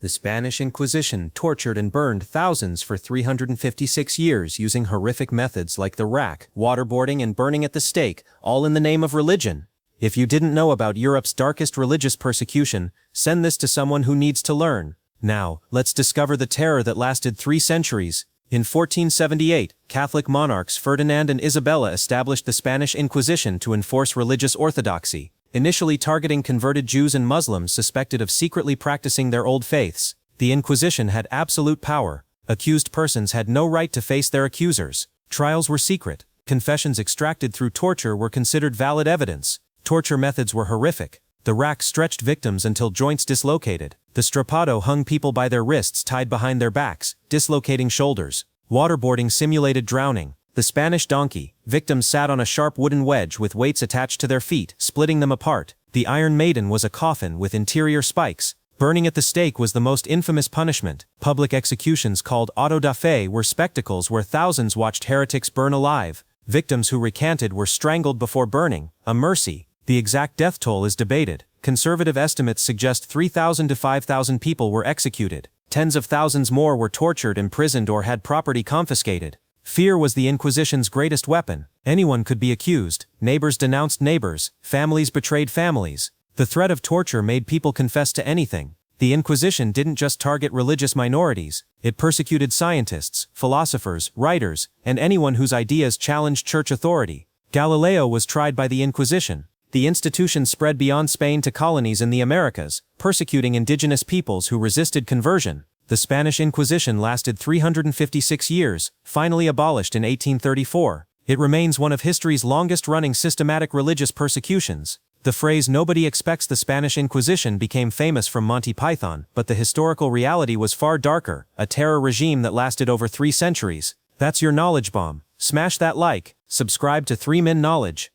The Spanish Inquisition tortured and burned thousands for 356 years using horrific methods like the rack, waterboarding, and burning at the stake, all in the name of religion. If you didn't know about Europe's darkest religious persecution, send this to someone who needs to learn. Now, let's discover the terror that lasted 3 centuries. In 1478, Catholic monarchs Ferdinand and Isabella established the Spanish Inquisition to enforce religious orthodoxy, initially targeting converted Jews and Muslims suspected of secretly practicing their old faiths. The Inquisition had absolute power. Accused persons had no right to face their accusers. Trials were secret. Confessions extracted through torture were considered valid evidence. Torture methods were horrific. The rack stretched victims until joints dislocated. The Strappado hung people by their wrists tied behind their backs, dislocating shoulders. Waterboarding simulated drowning. The Spanish donkey. Victims sat on a sharp wooden wedge with weights attached to their feet, splitting them apart. The iron maiden was a coffin with interior spikes. Burning at the stake was the most infamous punishment. Public executions called auto da fe were spectacles where thousands watched heretics burn alive. Victims who recanted were strangled before burning, a mercy. The exact death toll is debated. Conservative estimates suggest 3,000 to 5,000 people were executed. Tens of thousands more were tortured, imprisoned, or had property confiscated. Fear was the Inquisition's greatest weapon. Anyone could be accused. Neighbors denounced neighbors. Families betrayed families. The threat of torture made people confess to anything. The Inquisition didn't just target religious minorities. It persecuted scientists, philosophers, writers, and anyone whose ideas challenged church authority. Galileo was tried by the Inquisition. The institution spread beyond Spain to colonies in the Americas, persecuting indigenous peoples who resisted conversion. The Spanish Inquisition lasted 356 years, finally abolished in 1834. It remains one of history's longest-running systematic religious persecutions. The phrase "nobody expects the Spanish Inquisition" became famous from Monty Python, but the historical reality was far darker, a terror regime that lasted over 3 centuries. That's your knowledge bomb. Smash that like, subscribe to 3 Min Knowledge.